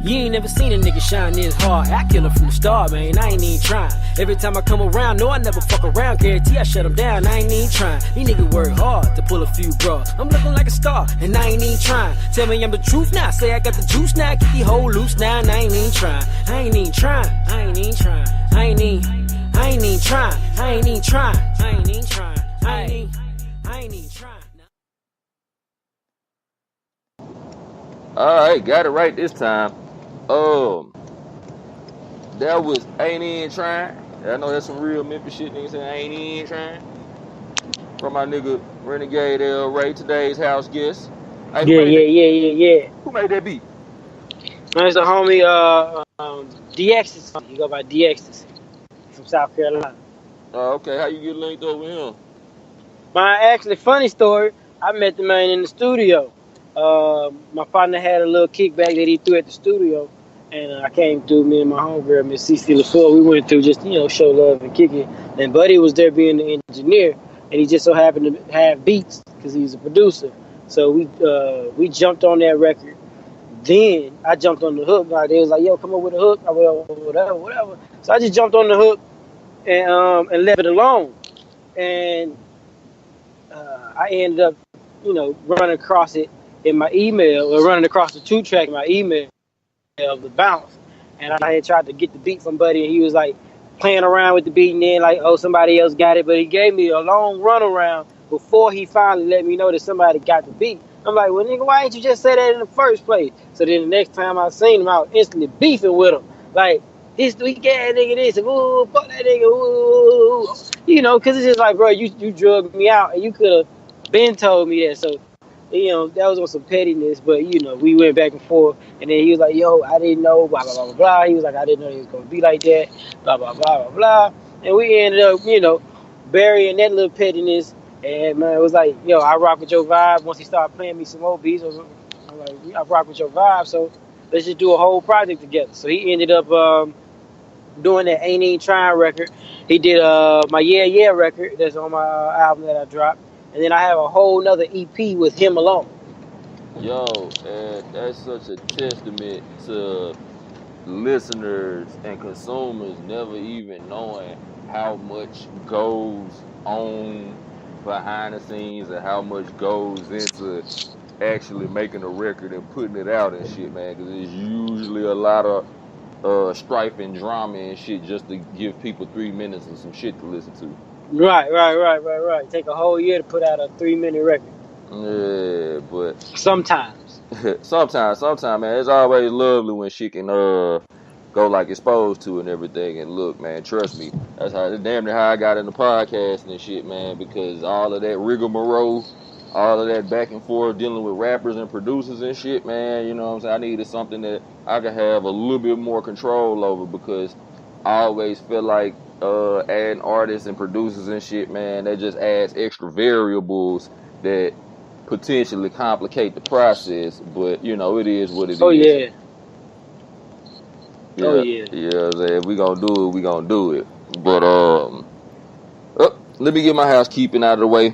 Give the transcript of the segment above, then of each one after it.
You ain't never seen a nigga shine this hard. I kill him from the start, man. I ain't even trying. Every time I come around, no, I never fuck around. Guarantee I shut him down. I ain't even trying. These niggas work hard to pull a few bras. I'm looking like a star, and I ain't even trying. Tell me I'm the truth now. Say I got the juice now. Get the whole loose now, and I ain't even trying. I ain't even trying. I ain't even trying. I ain't even trying. I ain't even trying. I ain't even trying. I ain't even trying. All right, got it right this time. That was Ain't Even Trying. I know that's some real Memphis shit. Niggas saying Ain't Even Trying. From my nigga Renegade El Rey, today's house guest. Hey, Yeah. who made that beat? That's the homie DX's. You go by DX's from South Carolina. Okay, how you get linked up with him? My actually funny story. I met the man in the studio. My partner had a little kickback that he threw at the studio, and I came through. Me and my homegirl, Miss CC LaFleur, we went through just show love and kick it. And Buddy was there being the engineer, and he just so happened to have beats because he's a producer. So we jumped on that record. Then I jumped on the hook. Like they was like, "Yo, come up with a hook." I went, whatever. So I just jumped on the hook and left it alone. And I ended up, running across it in my email, or running across the 2-track in my email of the bounce. And I had tried to get the beat from Buddy, and he was like playing around with the beat, and then like, oh, somebody else got it. But he gave me a long runaround before he finally let me know that somebody got the beat. I'm like, well, nigga, why didn't you just say that in the first place? So then the next time I seen him, I was instantly beefing with him. Like, this weak ass nigga this, and ooh, fuck that nigga, ooh. Because it's just like, bro, you drugged me out, and you could have been told me that. So, that was on some pettiness, but, we went back and forth, and then he was like, yo, I didn't know, blah, blah, blah, blah, blah. He was like, I didn't know he was going to be like that, blah, blah, blah, blah, blah. And we ended up, burying that little pettiness. And man, it was like, yo, I rock with your vibe. Once he started playing me some more beats, I'm like, I rock with your vibe, so let's just do a whole project together. So he ended up doing that Ain't Even Trying record. He did my Yeah Yeah record that's on my album that I dropped. And then I have a whole nother EP with him alone. Yo, and that's such a testament to listeners and consumers never even knowing how much goes on behind the scenes and how much goes into actually making a record and putting it out and shit, man. Because there's usually a lot of strife and drama and shit just to give people 3 minutes of some shit to listen to. Right. Take a whole year to put out a 3-minute record. Yeah, but sometimes, man, it's always lovely when shit can go like exposed to and everything. And look, man, trust me, that's damn near how I got into podcasting and shit, man, because all of that rigmarole, all of that back and forth dealing with rappers and producers and shit, man, you know what I'm saying? I needed something that I could have a little bit more control over, because I always feel like adding artists and producers and shit, man, that just adds extra variables that potentially complicate the process. But it is what it is. Oh yeah. If we gonna do it, we gonna do it. But let me get my housekeeping out of the way.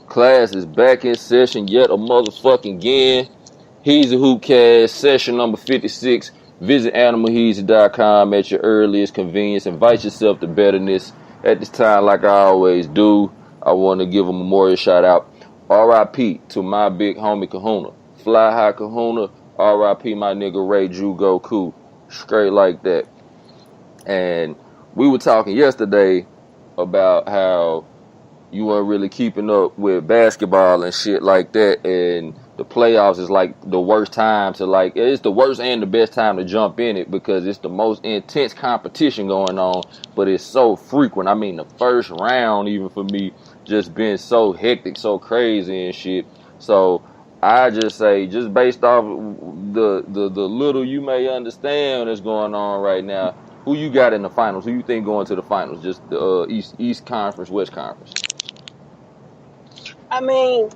Class is back in session yet a motherfucking again. He's the Hoopcast, session number 56. Visit animalheezy.com at your earliest convenience. Invite yourself to betterness. At this time, like I always do, I want to give a memorial shout out. R.I.P. to my big homie Kahuna. Fly high Kahuna. R.I.P. my nigga Ray Jugoku. Straight like that. And we were talking yesterday about how you weren't really keeping up with basketball and shit like that, and the playoffs is like the worst time to it's the worst and the best time to jump in it, because it's the most intense competition going on, but it's so frequent. I mean, the first round, even for me, just been so hectic, so crazy and shit. So I just say, just based off the little you may understand that's going on right now, who you got in the finals? Who you think going to the finals? Just the East Conference, West Conference? I mean,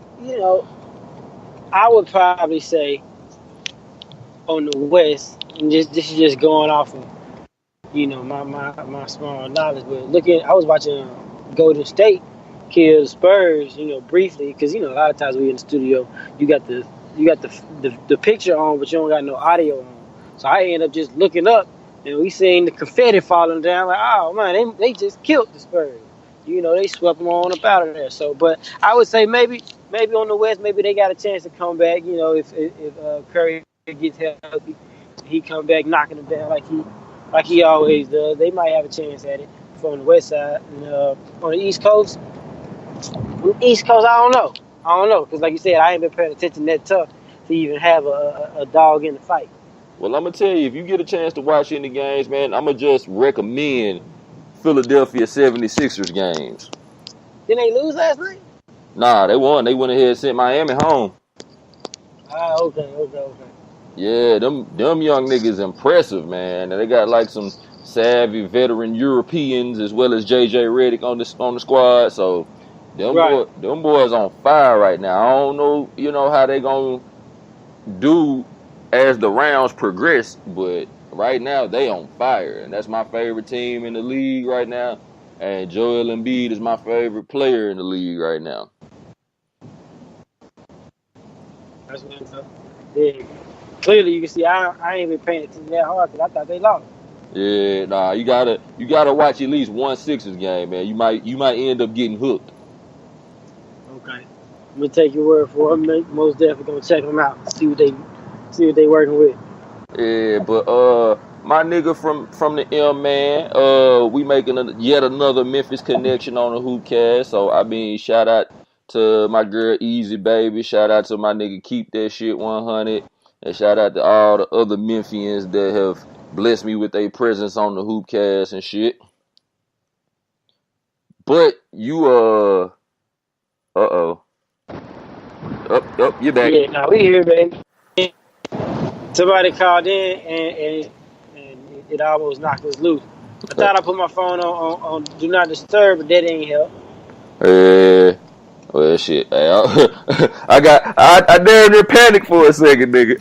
I would probably say on the West, and this is just going off of, my small knowledge, but I was watching Golden State kill the Spurs, briefly, because a lot of times we in the studio, you got the picture on, but you don't got no audio on. So I end up just looking up, and we seen the confetti falling down. Like, oh man, they just killed the Spurs. They swept them on up out of there. So, but I would say maybe on the West, maybe they got a chance to come back. If Curry gets healthy, he come back knocking them down like he always does. They might have a chance at it from the West side. And on the East Coast, I don't know, because like you said, I ain't been paying attention that tough to even have a dog in the fight. Well, I'm gonna tell you, if you get a chance to watch any games, man, I'm gonna just recommend Philadelphia 76ers games. Didn't they lose last night? Nah, they won. They went ahead and sent Miami home. Ah, okay. Yeah, them young niggas impressive, man. And they got like some savvy veteran Europeans as well as JJ Redick on the squad. So them boys on fire right now. I don't know, how they gonna do as the rounds progress, but right now they on fire, and that's my favorite team in the league right now. And Joel Embiid is my favorite player in the league right now. That's what I'm saying. Yeah. Clearly, you can see I ain't been paying attention that hard because I thought they lost. Yeah, nah, you gotta watch at least one Sixers game, man. You might end up getting hooked. Okay, I'm gonna take your word for it. I'm most definitely gonna check them out, see what they working with. Yeah, but my nigga from the M, man, we making yet another Memphis connection on the Hoopcast. So I mean, shout out to my girl Easy Baby. Shout out to my nigga Keep That Shit 100. And shout out to all the other Memphians that have blessed me with their presence on the Hoopcast and shit. But you Up, you back. Yeah, now we here, baby. Somebody called in and it almost knocked us loose. I thought I put my phone on Do Not Disturb, but that ain't help. Well, shit. I damn near panicked for a second, nigga.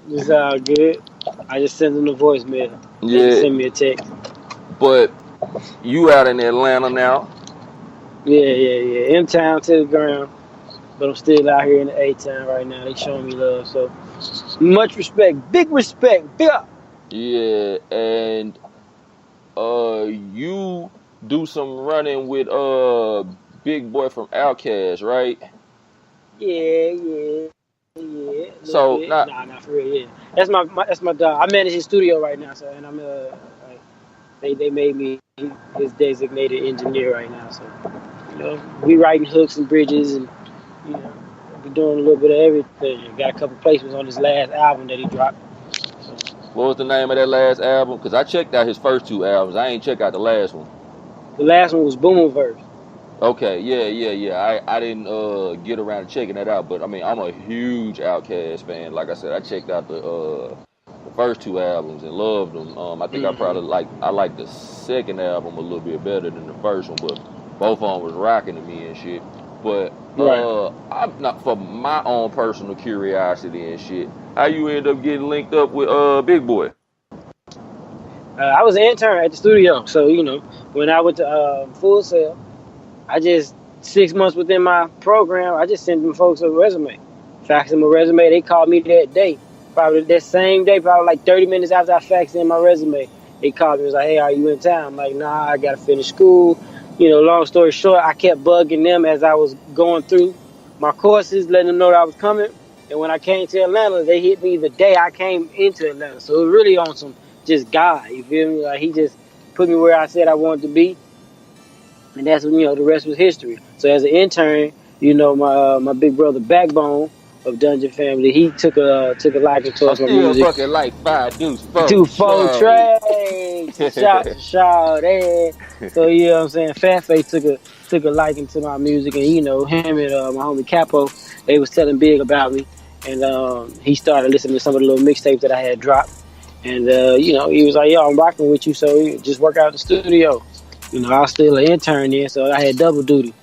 It's all good. I just sent them the voicemail. Yeah. Send me a text. But you out in Atlanta now? Yeah. M-town to the ground. But I'm still out here in the A-town right now. They showing me love, so much respect. Big respect. Yeah, and you do some running with Big Boy from Outkast, right? Yeah. So not for real. Yeah, that's my dog. I manage his studio right now, so and I'm they made me his designated engineer right now. So we writing hooks and bridges, and we doing a little bit of everything. Got a couple placements on his last album that he dropped. So. What was the name of that last album? Because I checked out his first two albums. I ain't checked out the last one. The last one was Boomerverse. Okay, yeah. I didn't get around to checking that out, but I mean, I'm a huge Outkast fan. Like I said, I checked out the first two albums and loved them. I think I probably like the second album a little bit better than the first one, but both of them was rocking to me and shit. But I'm not, for my own personal curiosity and shit, how you end up getting linked up with Big Boy? I was an intern at the studio, so when I went to Full Sail, I just 6 months within my program, I just sent them folks a resume, faxed them a resume. They called me that day, probably that same day, probably like 30 minutes after I faxed in my resume. They called me and was like, "Hey, are you in town?" I'm like, "Nah, I gotta finish school." Long story short, I kept bugging them as I was going through my courses, letting them know that I was coming. And when I came to Atlanta, they hit me the day I came into Atlanta. So it was really on some just God, you feel me? Like he just put me where I said I wanted to be. And that's when, the rest was history. So as an intern, my big brother Backbone of Dungeon Family, he took a liking towards my music. Fucking like 5 deuce 4. 2-4 trades. Shout to Shawty. So you know what I'm saying? Fat Face took a liking to my music, and him and my homie Capo, they was telling Big about me, and he started listening to some of the little mixtapes that I had dropped, and he was like, "Yo, I'm rocking with you, so just work out the studio." I was still an intern then, so I had double duty.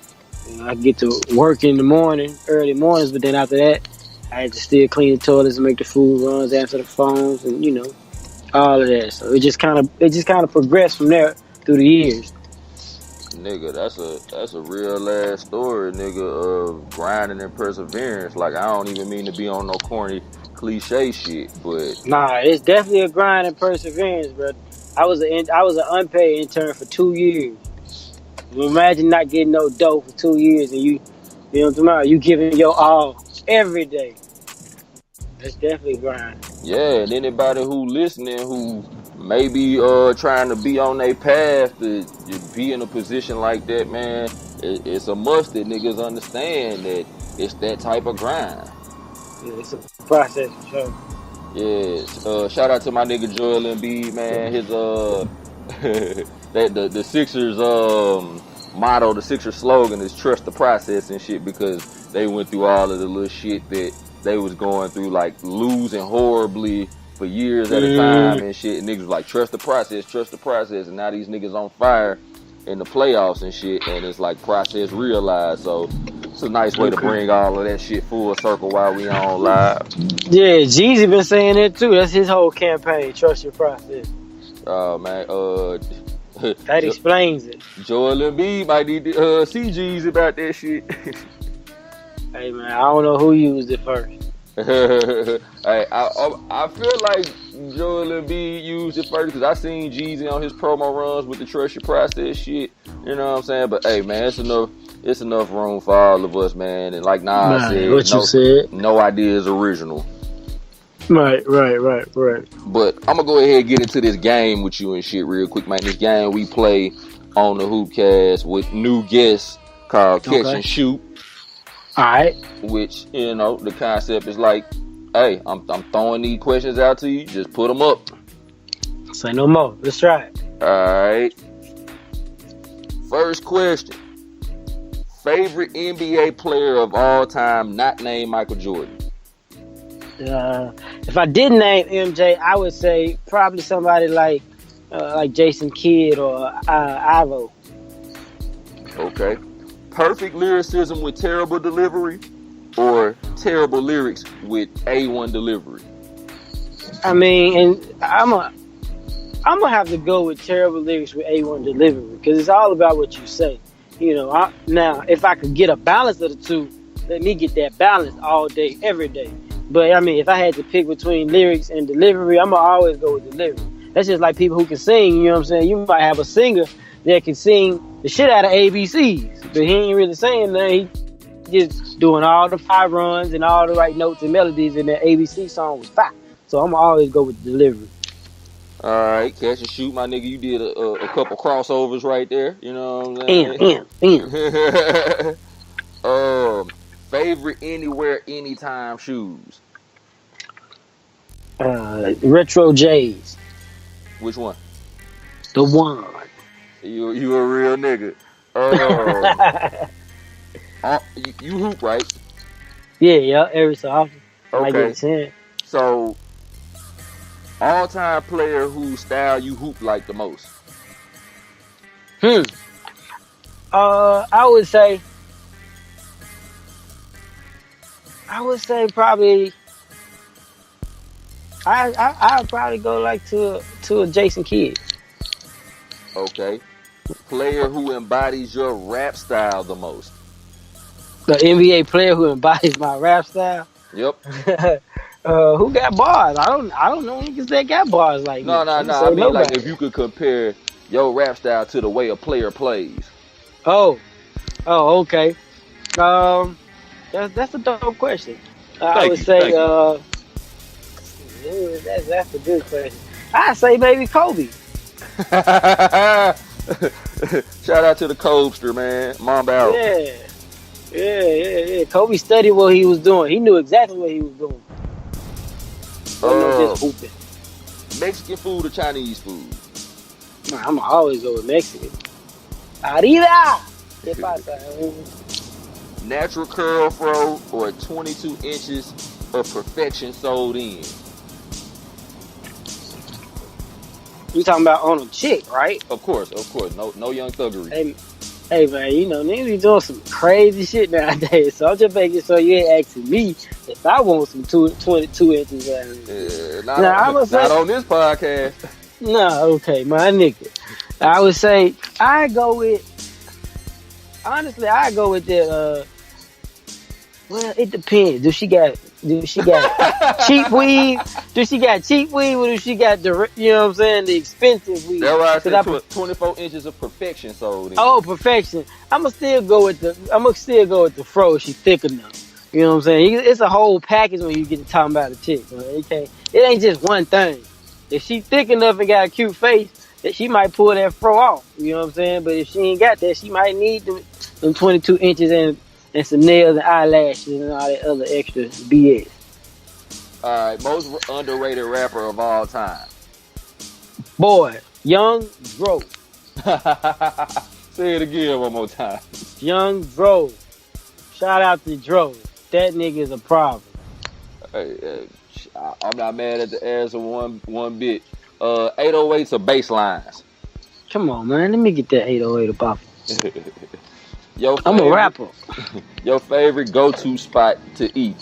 I get to work in the morning, early mornings, but then after that, I had to still clean the toilets and make the food runs, answer the phones, and all of that. So it just kind of progressed from there through the years. Nigga, that's a real ass story, nigga, of grinding and perseverance. Like, I don't even mean to be on no corny cliche shit, but Nah, it's definitely a grind and perseverance, bro. I was an unpaid intern for 2 years. Imagine not getting no dough for 2 years and you know what I'm talking about? You giving your all every day. That's definitely a grind. yeah, and anybody who listening who maybe trying to be on their path to be in a position like that, man, it's a must that niggas understand that it's that type of grind. Yeah, it's a process for sure. Yeah, shout out to my nigga Joel Embiid, man. His the Sixers motto, the Sixers slogan is trust the process and shit, because they went through all of the little shit that they was going through, like losing horribly for years at a time and shit. And niggas was like, trust the process. And now these niggas on fire in the playoffs and shit. And it's like process realized. So it's a nice way to bring all of that shit full circle while we on live. Yeah, Jeezy been saying it too. That's his whole campaign. Trust your process. Oh man, that explains it. Joel Embiid might need to see Jeezy about that shit. Hey man, I don't know who used it first. Hey, I feel like Joel Embiid used it first, because I seen Jeezy on his promo runs with the trust your process shit. You know what I'm saying? But hey man, it's enough room for all of us, man. And like Nas said, no idea is original. Right. But I'm gonna go ahead and get into this game with you and shit real quick, man. This game we play on the Hoopcast with new guests called Catch and Shoot. Alright. Which, you know, the concept is like, hey, I'm throwing these questions out to you, just put them up. Say no more. Let's try it. Alright. First question. Favorite NBA player of all time not named Michael Jordan? If I did name MJ, I would say probably somebody like Jason Kidd or Ivo. Okay. Perfect lyricism with terrible delivery, or terrible lyrics with A1 delivery? I mean, and I'm gonna have to go with terrible lyrics with A1 delivery, because it's all about what you say. You know, now if I could get a balance of the two, let me get that balance all day, every day. But I mean, if I had to pick between lyrics and delivery, I'm gonna always go with delivery. That's just like people who can sing. You know what I'm saying? You might have a singer that can sing the shit out of ABCs, but he ain't really saying nothing. He just doing all the 5 runs and all the right notes and melodies, and that ABC song was fire. So I'm gonna always go with delivery. All right, Catch and Shoot, my nigga. You did a couple crossovers right there. You know what I'm saying? Favorite anywhere, anytime shoes? Retro J's. Which one? The one. You a real nigga. You hoop, right? Yeah, every so often. Okay. So, all-time player whose style you hoop like the most? I would say probably. I'd probably go like to a Jason Kidd. Okay. Player who embodies your rap style the most? The NBA player who embodies my rap style? Yep. Who got bars? I don't know niggas that got bars like No. me. I mean, nobody. Like, if you could compare your rap style to the way a player plays. Oh, okay. That's a dope question. I would say that's a good question. I'd say maybe Kobe. Shout out to the Cobster, man. Mamba out. Yeah. Kobe studied what he was doing. He knew exactly what he was doing. Just hooping. Mexican food or Chinese food? Nah, I'm always go with Mexican. Arriba! Natural curl fro or 22 inches of perfection sewed in? You talking about on a chick, right? Of course. No young thuggery. Hey man, you know, niggas be doing some crazy shit nowadays. So I'm just making sure you ain't asking me if I want some 22 inches. Not on this podcast. Nah, okay, my nigga. I would say I go with honestly, I go with that. Well, it depends. Do she got cheap weed? Do she got cheap weed, or do she got the, you know what I'm saying, the expensive weed? That's why I Cause said 24 inches of perfection sold in. oh, perfection. I'ma still go with the fro. If she thick enough. You know what I'm saying? It's a whole package when you get to talking about a chick. Man. It ain't just one thing. If she thick enough and got a cute face, that she might pull that fro off. You know what I'm saying? But if she ain't got that, she might need them 22 inches and some nails and eyelashes and all that other extra BS. All right, most underrated rapper of all time. Boy, Young Dro. Say it again one more time. Young Dro. Shout out to Dro. That nigga is a problem. Hey, I'm not mad at the answer one bit. 808s or bass lines? Come on, man. Let me get that 808 up off. I'm a rapper. Your favorite go-to spot to eat?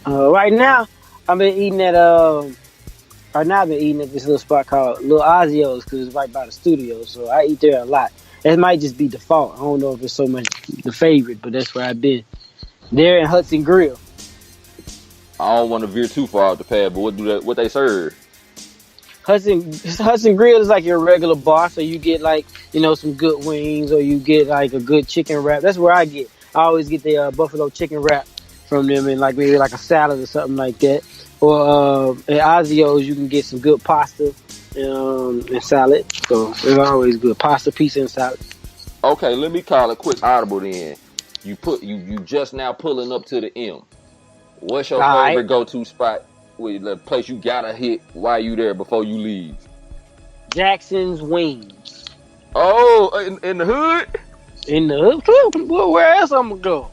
Right now, I've been eating at right now I've been eating at this little spot called Little Ozio's because it's right by the studio. So I eat there a lot. That might just be default. I don't know if it's so much the favorite, but that's where I've been. There in Hudson Grill. I don't want to veer too far off the path, but what they serve? Hudson Grill is like your regular bar, so you get like, you know, some good wings or you get like a good chicken wrap. That's where I get. I always get the buffalo chicken wrap from them and like maybe like a salad or something like that. Or at Ozio's you can get some good pasta and salad. So it's always good. Pasta, pizza, and salad. Okay, let me call a quick audible then. You just now pulling up to the M. What's your favorite go-to spot? With the place you gotta hit while you there before you leave? Jackson's Wings. Oh, in the hood? In the hood? Well, where else I'm gonna go?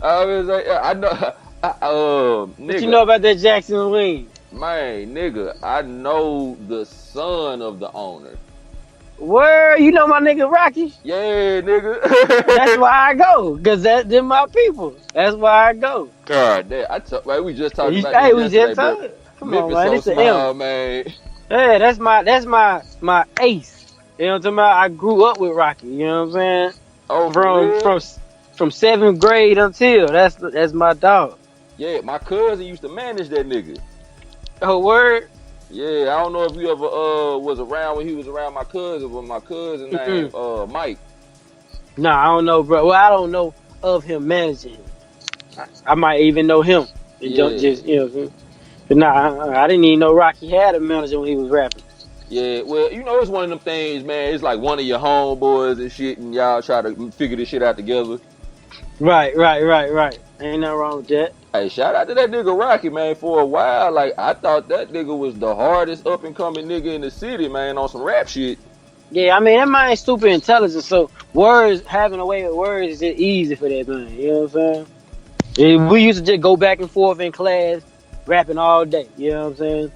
I was like, I know. Nigga, what you know about that Jackson's Wings? Man, nigga, I know the son of the owner. Where you know my nigga Rocky? Yeah, nigga. That's why I go, cause them my people. That's why I go. God damn, man, we just talked about hey, this yesterday, Come Memphis on, man. It's so small, man. Yeah, that's my ace. You know what I'm talking about? I grew up with Rocky. You know what I'm saying? Oh, from 7th grade until that's my dog. Yeah, my cousin used to manage that nigga. Oh, word. Yeah, I don't know if you ever was around when he was around my cousin, but my cousin named Mike. Nah, I don't know, bro. Well, I don't know of him managing him. I might even know him. Don't just, you know. But nah, I didn't even know Rocky had a manager when he was rapping. Yeah, well, you know, it's one of them things, man. It's like one of your homeboys and shit, and y'all try to figure this shit out together. Right. Ain't nothing wrong with that. Hey, shout out to that nigga Rocky, man. For a while, like, I thought that nigga was the hardest up-and-coming nigga in the city, man, on some rap shit. Yeah, I mean, that man's super intelligent, so having a way with words is just easy for that man. You know what I'm saying? Yeah, we used to just go back and forth in class, rapping all day. You know what I'm saying?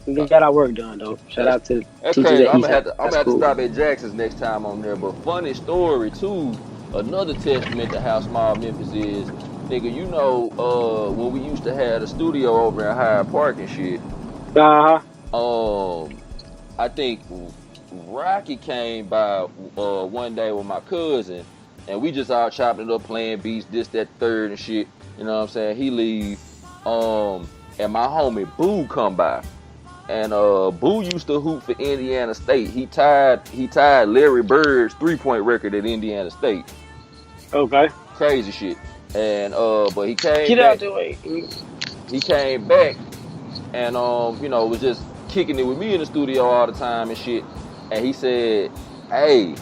We got our work done, though. Shout out to teachers at I'm East. gonna have to stop at Jackson's next time on there. But funny story, too, another testament to how small Memphis is. Nigga, you know, when we used to have the studio over in Hyde Park and shit. I think Rocky came by one day with my cousin, and we just all chopping it up, playing beats, this, that, third, and shit. You know what I'm saying? He leave, and my homie Boo come by, and Boo used to hoop for Indiana State. He tied Larry Bird's 3-point record at Indiana State. Okay. Crazy shit. And but he came Get back. out the way. He came back and you know, was just kicking it with me in the studio all the time and shit. And he said, "Hey,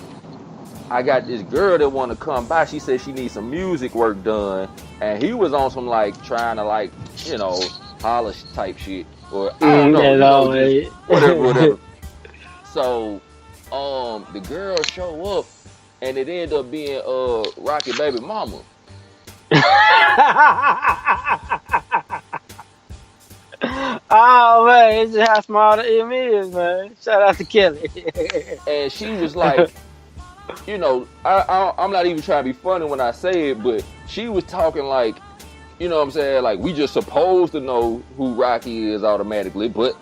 I got this girl that want to come by. She said she needs some music work done." And he was on some like trying to like, you know, polish type shit or I don't know, you know, just whatever. So the girl show up and it ended up being Rocky baby mama. Oh man, it's just how small the M is, man. Shout out to Kelly. And she was like, you know, I'm not even trying to be funny when I say it, but she was talking like, you know what I'm saying, like we just supposed to know who Rocky is automatically, but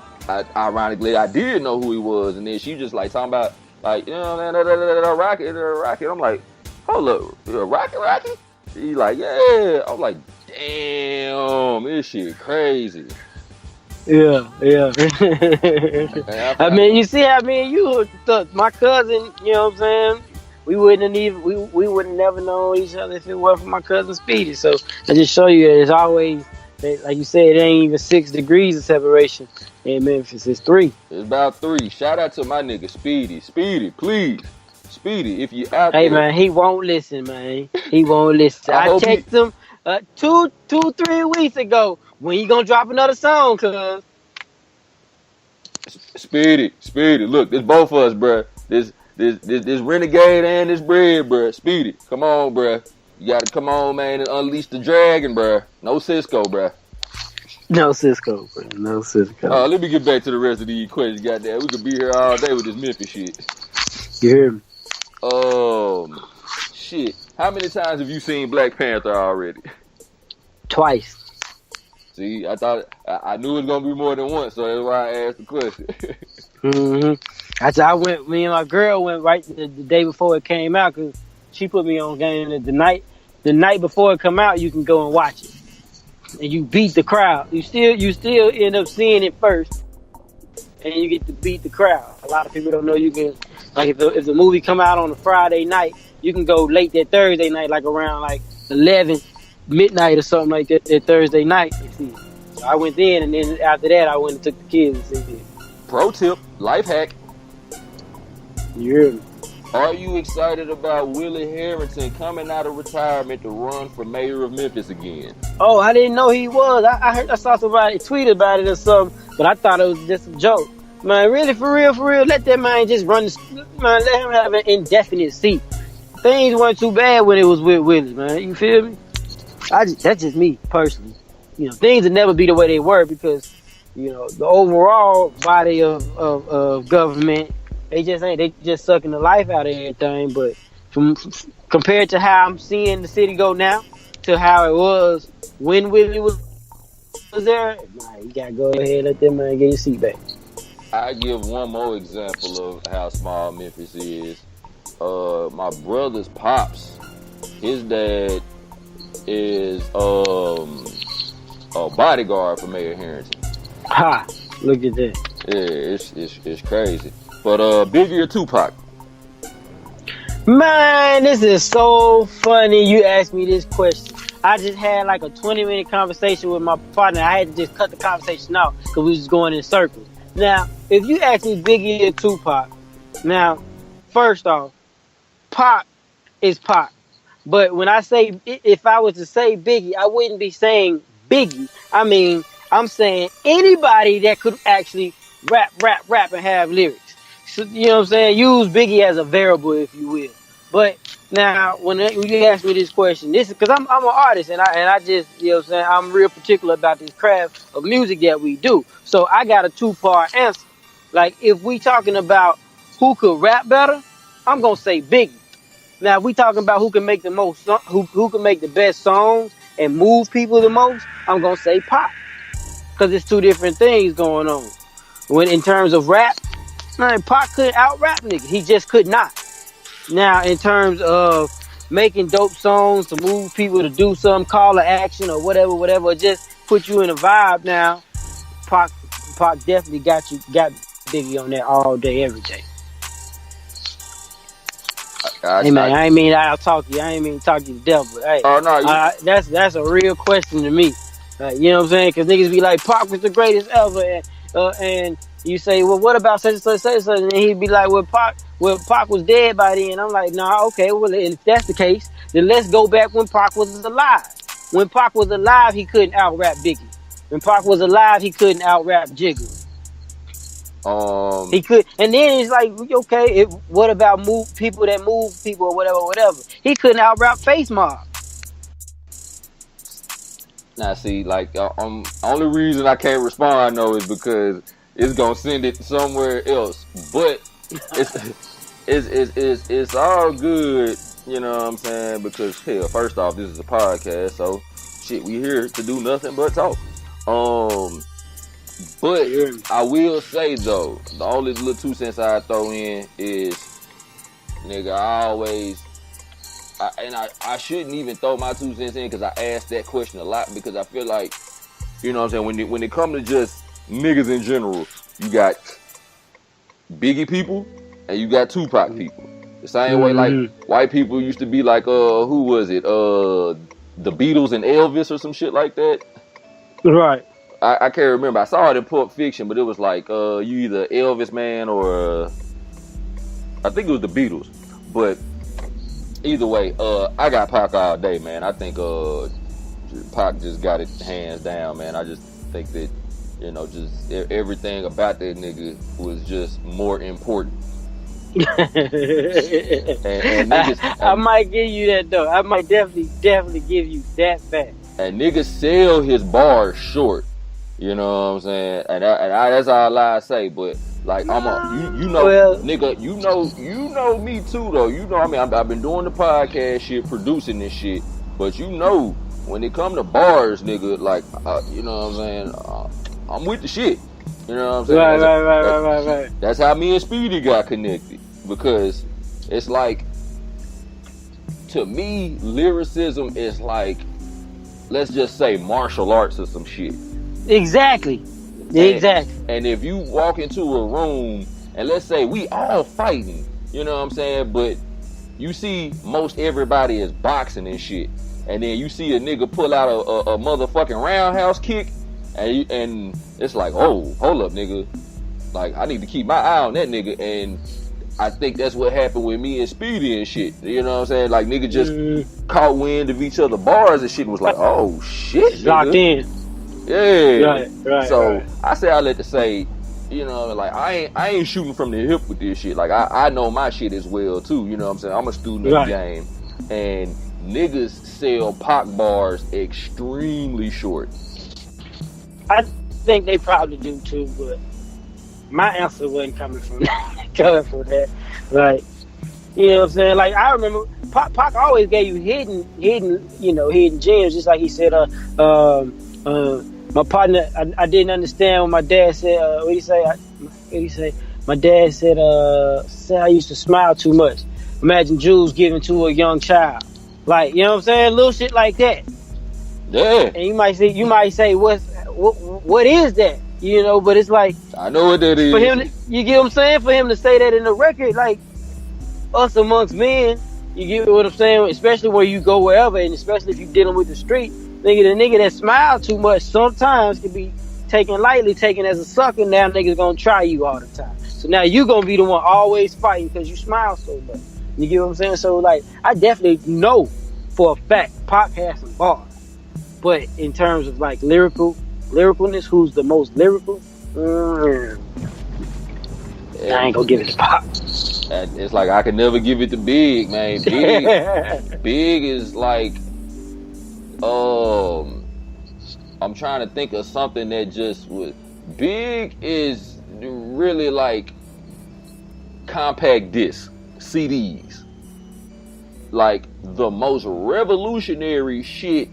ironically I did know who he was. And then she just like talking about Like, you know what I'm saying? Rocket. I'm like, hold up, Rocky? He like, yeah. I'm like, damn, this shit crazy. Yeah. Man, I mean, you see how me and you, my cousin, you know what I'm saying? We wouldn't have even, we would have never known each other if it wasn't for my cousin Speedy. So I just show you it's always, like you said, it ain't even 6 degrees of separation in Memphis. It's 3. it's about 3. Shout out to my nigga Speedy. Speedy, please. Speedy, if you out Hey there, man, he won't listen, man. He won't listen. I I hope he texted him 3 weeks ago. When he gonna drop another song, cuz? Speedy. Look, this both of us, bruh. This renegade and this bread, bruh. Speedy, come on, bruh. You gotta come on, man, and unleash the dragon, bruh. No Cisco, bruh. No Cisco, bro. No Cisco. Let me get back to the rest of these questions, goddamn. We could be here all day with this Memphis shit. You hear me? Shit. How many times have you seen Black Panther already? Twice. See, I thought I knew it was gonna be more than once, so that's why I asked the question. I went. Me and my girl went right the day before it came out because she put me on game. The night before it come out, you can go and watch it, and you beat the crowd. You still end up seeing it first, and you get to beat the crowd. A lot of people don't know you can. Like if the movie come out on a Friday night, you can go late that Thursday night, like around like 11 midnight or something like that Thursday night. So I went in, and then after that, I went and took the kids and see it. Pro tip, life hack. You hear me? Are you excited about Willie Harrington coming out of retirement to run for mayor of Memphis again? Oh, I didn't know he was. I saw somebody tweet about it or something, but I thought it was just a joke. Man, really, for real, let that man just run. Man, let him have an indefinite seat. Things weren't too bad when it was with Willie, man. You feel me? That's just me personally. You know, things will never be the way they were because, you know, the overall body of government, they just sucking the life out of everything. But from compared to how I'm seeing the city go now to how it was when Willie was there, nah, you gotta go ahead and let that man get his seat back. I give one more example of how small Memphis is. My brother's pops, his dad is a bodyguard for Mayor Harrington. Ha! Look at that. Yeah, it's crazy. But Biggie or Tupac? Man, this is so funny you asked me this question. I just had like a 20-minute conversation with my partner. I had to just cut the conversation out because we was just going in circles. Now, if you ask me Biggie or Tupac, now, first off, Pac is Pac. But when I say, if I was to say Biggie, I wouldn't be saying Biggie. I mean, I'm saying anybody that could actually rap and have lyrics. So, you know what I'm saying? Use Biggie as a variable, if you will. But now, when you ask me this question, this is because I'm an artist, and I just, you know what I'm saying, I'm real particular about this craft of music that we do. So I got a 2-part answer. Like, if we talking about who could rap better, I'm gonna say Biggie. Now, if we talking about who can make the most, who can make the best songs and move people the most, I'm gonna say Pac, because it's two different things going on. When in terms of rap, man, Pac couldn't out-rap niggas. He just could not. Now, in terms of making dope songs to move people to do some call to action or whatever, just put you in a vibe. Now, Pac definitely got Biggie on that all day, every day. Hey man, I ain't mean I'll talk to you. I ain't mean talk to you, devil. But hey, that's a real question to me. You know what I'm saying? Because niggas be like, Pac was the greatest ever, and you say, well, what about such and such, and he'd be like, well, Pac was dead by then. I'm like, nah, okay, well, if that's the case, then let's go back when Pac was alive. When Pac was alive, he couldn't out-rap Biggie. When Pac was alive, he couldn't out-rap Jigga. He could, and then it's like, okay, what about people that move people or whatever? He couldn't out-rap Face Mob. Now, see, like, only reason I can't respond though is because it's gonna send it somewhere else. But it's all good, you know what I'm saying? Because hell, first off, this is a podcast, so shit, we here to do nothing but talk. But I will say though, the only little 2 cents I throw in is nigga, I shouldn't even throw my 2 cents in because I asked that question a lot because I feel like, you know what I'm saying, when it comes to just niggas in general, you got Biggie people and you got Tupac people. The same way like white people used to be like, who was it? The Beatles and Elvis or some shit like that. Right. I can't remember. I saw it in Pulp Fiction, but it was like you either Elvis man or I think it was the Beatles. But either way, I got Pac all day, man. I think Pac just got it hands down, man. I just think that, you know, just everything about that nigga was just more important. and niggas, I might give you that though. I might definitely give you that back. And niggas sell his bars short. You know what I'm saying? And that's all I say. But like you know, well, nigga, you know me too though. You know, I mean, I've been doing the podcast shit, producing this shit. But you know, when it come to bars, nigga, like you know what I'm saying? I'm with the shit. You know what I'm saying? Right. That's how me and Speedy got connected. Because it's like, to me, lyricism is like, let's just say martial arts or some shit. Exactly. And if you walk into a room and let's say we all fighting, you know what I'm saying? But you see most everybody is boxing and shit. And then you see a nigga pull out a motherfucking roundhouse kick. And it's like, oh, hold up, nigga. Like, I need to keep my eye on that nigga. And I think that's what happened with me and Speedy and shit. You know what I'm saying? Like, nigga just caught wind of each other bars and shit and was like, oh, shit, nigga. Locked in. Yeah. Right. So, I say I let to say, you know, like, I ain't shooting from the hip with this shit. Like, I know my shit as well, too. You know what I'm saying? I'm a student of the game. And niggas sell Pac bars extremely short. I think they probably do too, but my answer wasn't coming from that. Like, you know what I'm saying? Like, I remember Pac always gave you hidden gems, just like he said, my partner, I didn't understand when my dad said, what did he say? My dad said I used to smile too much. Imagine Jews giving to a young child. Like, you know what I'm saying? Little shit like that. Yeah. And you might say, what is that? You know, but it's like, I know what that is. For him, you get what I'm saying? For him to say that in the record, like, us amongst men, you get what I'm saying? Especially where you go wherever, and especially if you're dealing with the street, the nigga that smile too much sometimes can be taken lightly, taken as a sucker. Now niggas gonna try you all the time. So now you gonna be the one always fighting because you smile so much. You get what I'm saying? So like, I definitely know for a fact Pac has some bars. But in terms of like lyricalness, who's the most lyrical? I ain't gonna give it to Pac. It's like I could never give it to Big, man. Big is like, I'm trying to think of something that just would. Big is really like compact disc, CDs. Like the most revolutionary shit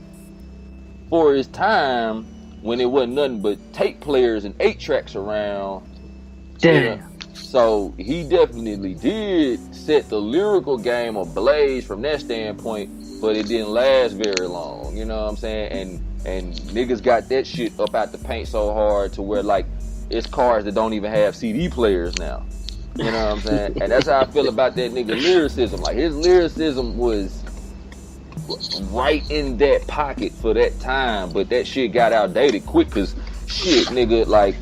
for his time when it wasn't nothing but tape players and 8-tracks around. Damn. So he definitely did set the lyrical game ablaze from that standpoint, but it didn't last very long. You know what I'm saying? And niggas got that shit up out the paint so hard to where like it's cars that don't even have CD players now. You know what I'm saying? And that's how I feel about that nigga lyricism. Like his lyricism was right in that pocket for that time, but that shit got outdated quick cause shit, nigga, like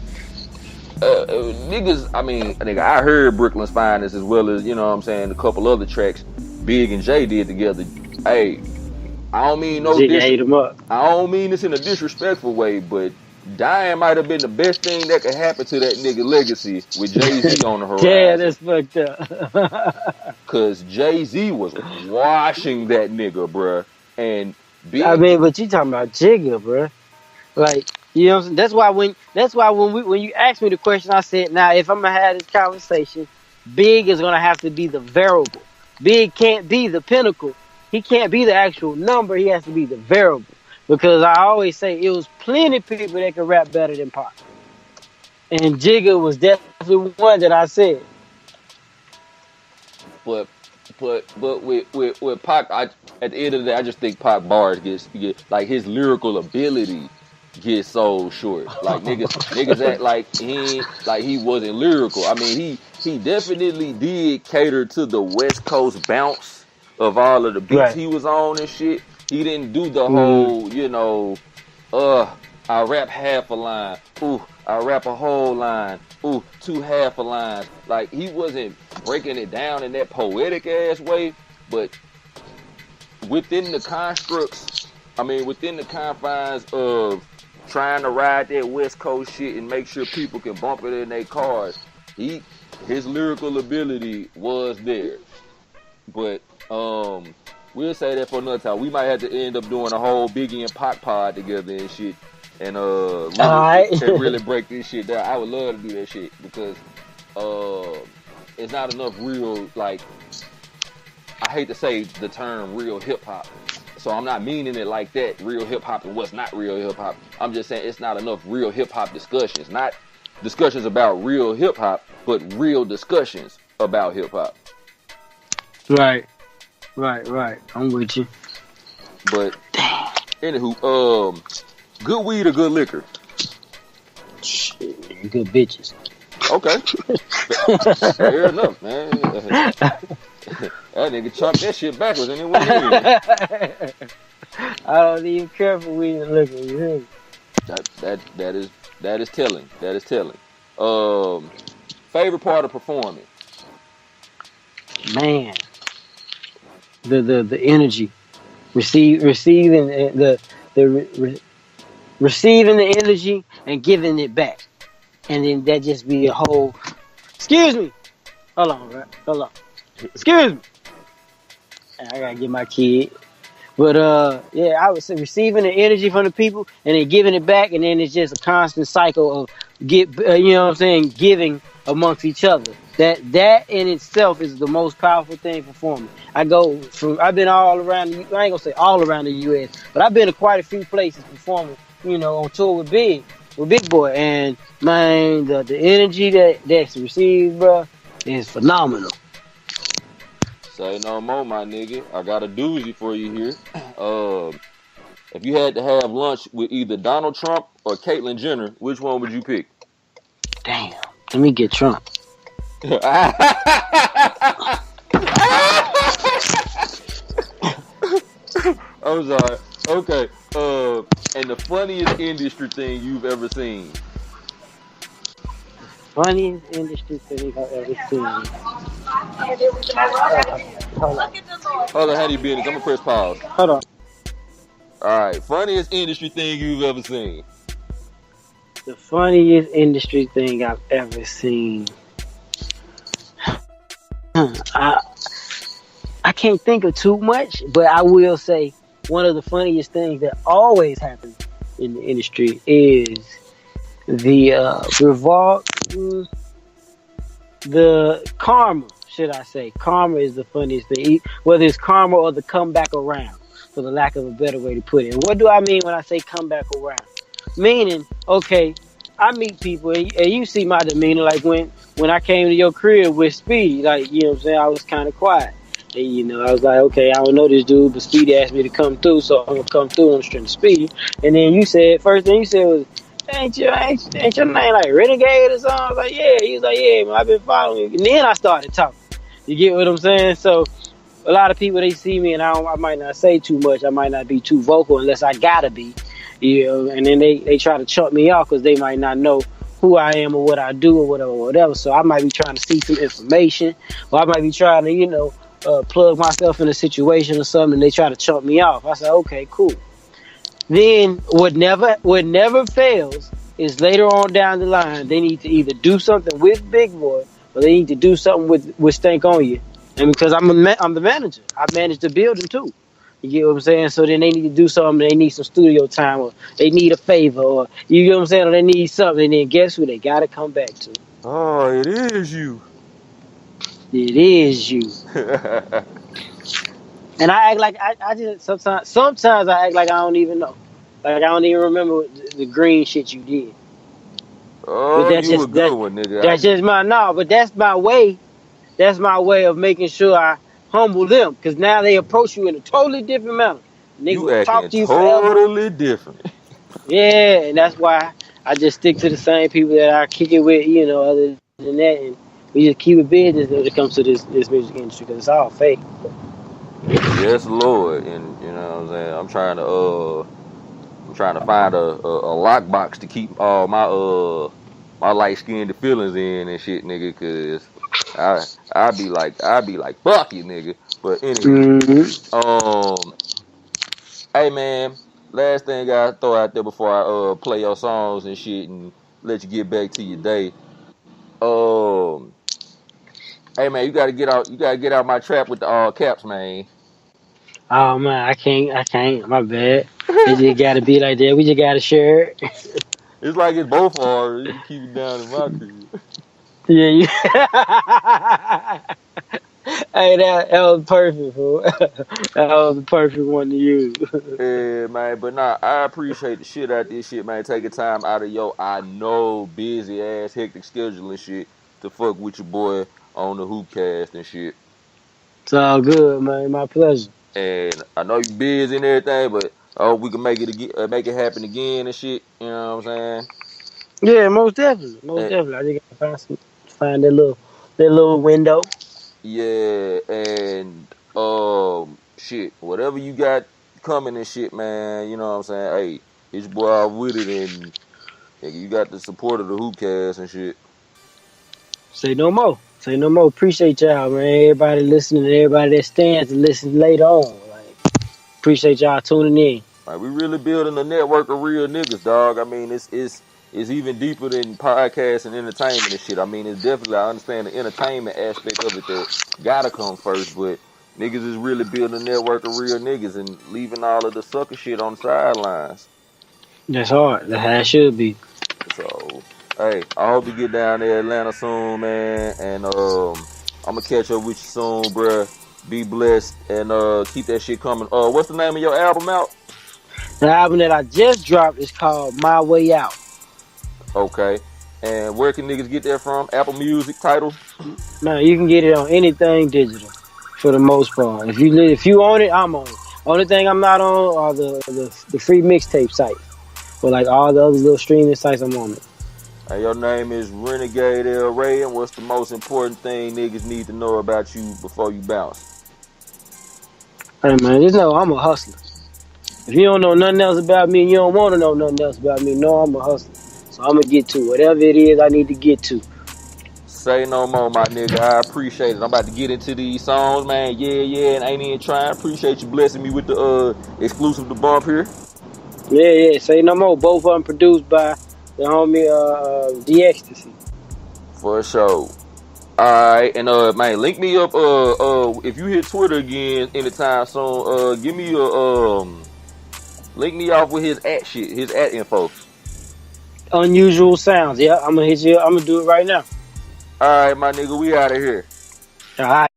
niggas, I mean, nigga, I heard Brooklyn's Finest as well as, you know what I'm saying, a couple other tracks Big and Jay did together. Hey, I don't mean no ate him up. I don't mean this in a disrespectful way, but dying might have been the best thing that could happen to that nigga legacy with Jay-Z on the horizon. Yeah, that's fucked up. Cause Jay-Z was washing that nigga, bruh. And Big, I mean, but you talking about Jigga, bruh. Like, you know what I'm saying? That's why when you asked me the question, I said, now if I'm gonna have this conversation, Big is gonna have to be the variable. Big can't be the pinnacle. He can't be the actual number. He has to be the variable. Because I always say it was plenty of people that could rap better than Pac. And Jigga was definitely one that I said. But But with Pac, at the end of the day, I just think Pac bars get like his lyrical ability gets so short. Like niggas act like he wasn't lyrical. I mean, he definitely did cater to the West Coast bounce of all of the beats he was on and shit. He didn't do the whole, I rap half a line. Ooh, I rap a whole line. Ooh, 2 half a lines. Like, he wasn't breaking it down in that poetic ass way, but within the confines of trying to ride that West Coast shit and make sure people can bump it in their cars, his lyrical ability was there. But we'll say that for another time. We might have to end up doing a whole Biggie and Pac pod together and shit, and really break this shit down. I would love to do that shit because it's not enough real, like, I hate to say the term real hip hop, so I'm not meaning it like that, real hip hop and what's not real hip hop. I'm just saying it's not enough real hip hop discussions, not discussions about real hip hop, but real discussions about hip hop. Right. I'm with you. But anywho, good weed or good liquor? Shit, good bitches. Okay. Fair enough, man. That nigga chunked that shit backwards and it went in. I don't even care for weed and liquor. You hear me? That is telling. That is telling. Favorite part of performing? Man, the energy, receiving the energy and giving it back, and then that just be a whole. Excuse me. Hold on. Excuse me. I gotta get my kid. But I would say receiving the energy from the people and then giving it back, and then it's just a constant cycle of giving amongst each other. That in itself is the most powerful thing performing. I've been all around. I ain't gonna say all around the U.S., but I've been to quite a few places performing. On tour with Big Boy, and man, the energy that's received, bro, is phenomenal. Say no more, my nigga. I got a doozy for you here. If you had to have lunch with either Donald Trump or Caitlyn Jenner, which one would you pick? Damn. Let me get Trump. I'm sorry. Okay. And the funniest industry thing you've ever seen? Funniest industry thing I've ever seen. Hold on, how do you business? I'm gonna press pause. Hold on. Alright, funniest industry thing you've ever seen. The funniest industry thing I've ever seen. I can't think of too much, but I will say one of the funniest things that always happens in the industry is the karma, should I say. Karma is the funniest thing, whether it's karma or the comeback around, for the lack of a better way to put it. And what do I mean when I say comeback around? Meaning, okay, I meet people and you see my demeanor, like when I came to your crib with Speed, like, you know what I'm saying, I was kind of quiet. And, I was like, okay, I don't know this dude, but Speed asked me to come through, so I'm going to come through on the strength of Speed. And then first thing you said was, ain't your name like Renegade or something? I was like, yeah. He was like, yeah, man, I've been following you. And then I started talking. You get what I'm saying? So a lot of people, they see me and I might not say too much. I might not be too vocal unless I gotta be. And then they try to chump me off because they might not know who I am or what I do or whatever. So I might be trying to see some information, or I might be trying to, plug myself in a situation or something, and they try to chump me off. I say, okay, cool. Then what never fails is later on down the line, they need to either do something with Big Boy or they need to do something with Stankonia. And because I'm the manager, I manage the building too. You get what I'm saying? So then they need to do something. They need some studio time, or they need a favor, or you get what I'm saying? Or they need something. And then guess who they got to come back to? Oh, it is you. It is you. And I act like I just sometimes I act like I don't even know. Like I don't even remember the green shit you did. Oh, but that's you a good one, nigga. That's just but that's my way. That's my way of making sure humble them, because now they approach you in a totally different manner. Niggas You will talk acting to you forever. totally different. Yeah, and that's why I just stick to the same people that I kick it with, you know, other than that. And we just keep it business when it comes to this music industry, because it's all fake. Yes, Lord. And you know what I'm saying? I'm trying to find a lockbox to keep all my light skinned feelings in and shit, nigga, cause I'd be like fuck you, nigga. But anywho, Mm-hmm. hey man, last thing I throw out there before I play your songs and shit and let you get back to your day. Hey man, you gotta get out my trap with the all caps, man. Oh man, I can't. My bad. It just gotta be like that. We just gotta share it. It's like it's both ours. You can keep it down in my crib. Yeah, you. Hey, that was perfect, fool. That was the perfect one to use. Yeah, man, but nah, I appreciate the shit out this shit, man. Taking time out of your, I know, busy ass, hectic schedule and shit to fuck with your boy on the Hoopcast and shit. It's all good, man. My pleasure. And I know you busy and everything, but we can make it happen again and shit. You know what I'm saying? Yeah, most definitely, most And, definitely. I just gotta find that little window. yeah, and shit, whatever you got coming and shit, man. You know what I'm saying? Hey, hit your boy out with it, and you got the support of the Hoopcast and shit. Say no more. Say no more. Appreciate y'all, man. Everybody listening, everybody that stands to listen later on. Like, appreciate y'all tuning in. Like, we really building a network of real niggas, dog. I mean, it's even deeper than podcasts and entertainment and shit. I mean, it's definitely, I understand the entertainment aspect of it that gotta come first, but niggas is really building a network of real niggas and leaving all of the sucker shit on the sidelines. That's hard. That's how it should be. So, hey, I hope you get down there Atlanta soon, man, and I'm gonna catch up with you soon, bruh. Be blessed and keep that shit coming. What's the name of your album out? The album that I just dropped is called My Way Out. Okay. And where can niggas get that from? Apple Music, Tidal? Man, you can get it on anything digital, for the most part. If you own it, I'm on it. Only thing I'm not on are the free mixtape sites. But like all the other little streaming sites, I'm on it. And your name is Renegade El Rey, and what's the most important thing niggas need to know about you before you bounce? Hey man, just know I'm a hustler. If you don't know nothing else about me and you don't want to know nothing else about me, know I'm a hustler. So I'm going to get to whatever it is I need to get to. Say no more, my nigga. I appreciate it. I'm about to get into these songs, man. Yeah, and ain't even trying. Appreciate you blessing me with the exclusive to bump here. Yeah. Say no more. Both of them produced by the homie The Ecstasy. For sure. Alright, and man, link me up if you hit Twitter again anytime soon, give me link me off with his at info. Unusual Sounds. Yeah, I'm going to hit you. I'm going to do it right now. Alright, my nigga, we out of here. All right.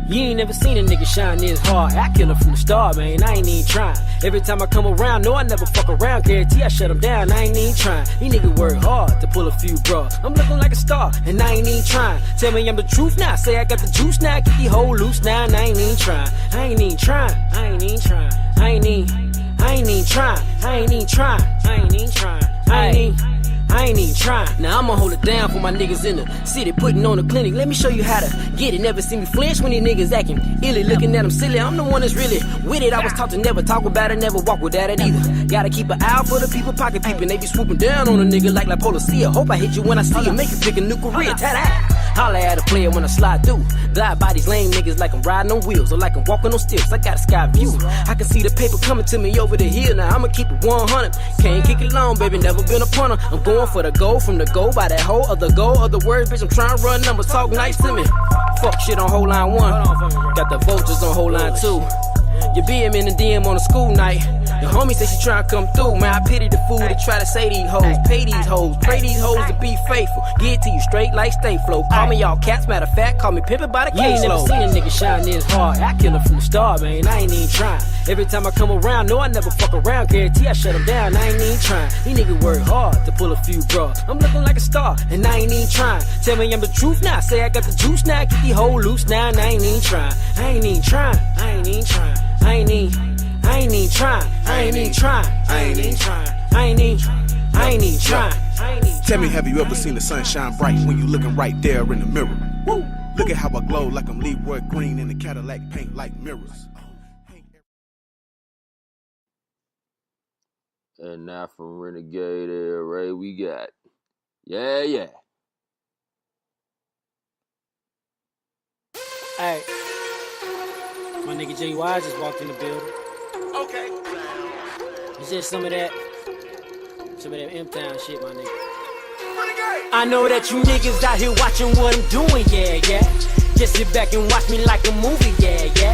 You ain't never seen a nigga shine this hard. I kill him from the start, man. I ain't even trying. Every time I come around, no, I never fuck around. Guarantee I shut him down. I ain't even trying. These niggas work hard to pull a few bras. I'm looking like a star, and I ain't even trying. Tell me I'm the truth now. Say I got the juice now. Get these hoes loose now, and I ain't even trying. I ain't even trying. I ain't even trying. I ain't even trying. I ain't even trying. I ain't even trying. I ain't even trying. Now I'ma hold it down for my niggas in the city, putting on the clinic. Let me show you how to get it. Never see me flinch when these niggas acting illy, looking at them silly. I'm the one that's really with it. I was taught to never talk about it, never walk without it either. Gotta keep an eye out for the people pocket peeping. They be swooping down on a nigga like Policia. Hope I hit you when I see you. Make you pick a new career. Ta-da! Holla at a player when I slide through. Glide by these lame niggas like I'm riding on wheels or like I'm walking on stilts. I got a sky view. I can see the paper coming to me over the hill. Now I'ma keep it 100. Can't kick it long, baby. Never been a punter. I'm going for the goal from the goal by that hoe of the goal of the words. Bitch, I'm trying to run numbers. Talk nice to me. Fuck shit on whole line 1. Got the vultures on whole line 2. You be him in the DM on a school night. The homie say she tryna come through, man, I pity the fool that try to say these hoes, pay these hoes, pray these hoes to be faithful. Get to you straight like stay flow. Call me all cats, matter of fact, call me pimpin' by the case load. You ain't never seen a nigga shine this hard. I kill him from the start, man, I ain't even trying. Every time I come around, no, I never fuck around. Guarantee I shut him down, I ain't even trying. These niggas work hard to pull a few bras. I'm looking like a star, and I ain't even trying. Tell me I'm the truth now, say I got the juice now. Get these hoes loose now, and I ain't even trying. I ain't even trying, I ain't even trying. I ain't even trying, I ain't even trying. I ain't even trying, I ain't even trying. Tell me, have you ever seen the sun shine bright when you looking right there in the mirror? Woo! Look at how I glow like I'm Leroy Green in the Cadillac paint like mirrors. And now from Renegade El Rey, we got, yeah. Hey, my nigga JY just walked in the building. Okay. It's just some of that M-Town shit, my nigga. I know that you niggas out here watching what I'm doing, yeah. Just sit back and watch me like a movie, yeah.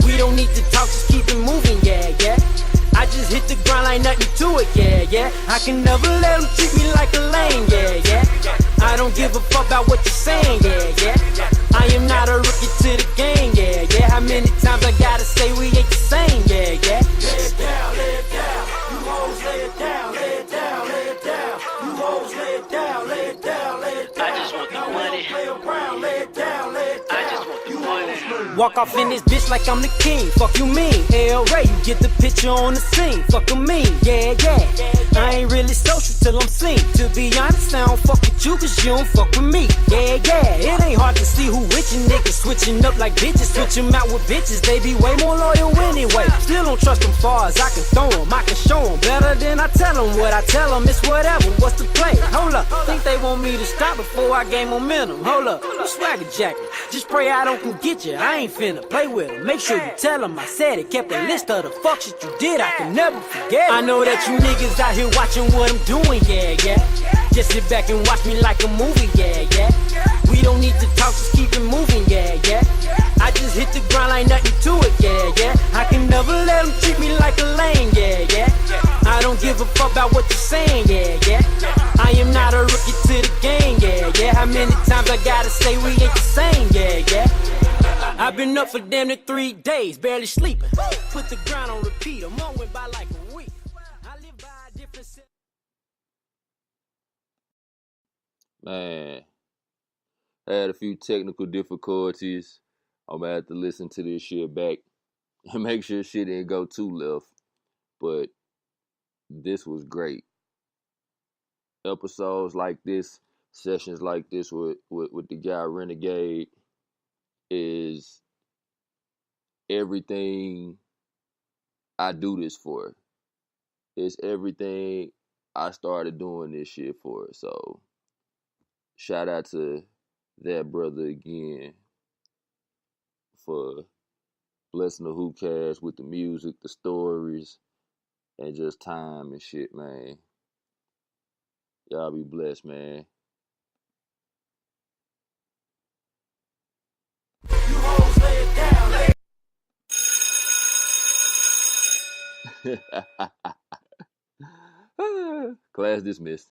We don't need to talk, just keep it moving, yeah. I just hit the ground like nothing to it, yeah. I can never let them treat me like a lame, yeah. I don't give a fuck about what you're saying, yeah. I am not a rookie to the game, yeah. How many times I gotta say we ain't the same, yeah. Lay it down, you hoes lay it down, lay it down, lay it down. You hoes lay it down, lay it down, lay it down. I just want the money. Play around, lay it down, lay it down. I just want the money. Walk off in this bitch like I'm the king. Fuck you mean, El Rey, you get the picture on the scene. Fuck 'em mean, yeah. I ain't really social till I'm seen. To be honest, I don't fuck with you cause you don't fuck with me. Yeah. It ain't hard to see who with you niggas switching up like bitches. Switch them out with bitches, they be way more loyal anyway. Still don't trust them far as I can throw them. I can show them better than I tell them. What I tell them is whatever, what's the play? Hold up, think they want me to stop before I gain momentum. Hold up, you swagger jacket. Just pray I don't come get you, I ain't finna play with them. Make sure you tell them I said it. Kept a list of the fuck shit you did, I can never forget it. I know that you niggas out here watching what I'm doing, yeah. Just sit back and watch me like a movie, yeah. We don't need to talk, just keep it moving, yeah. I just hit the ground like nothing to it, yeah. I can never let them treat me like a lame, yeah. I don't give a fuck about what you're saying, yeah. I am not a rookie to the game, yeah. How many times I gotta say we ain't the same, yeah. I've been up for damn near 3 days, barely sleeping. Put the ground on repeat, a month went by like a week. I live by a different set. Man, I had a few technical difficulties. I'm gonna have to listen to this shit back and make sure shit didn't go too left. But this was great. Episodes like this, sessions like this with the guy Renegade is everything I do this for. It's everything I started doing this shit for. So shout out to that brother again for blessing the Hoopcast with the music, the stories, and just time and shit, man. Y'all be blessed, man. You hoes lay it down, lay Class dismissed.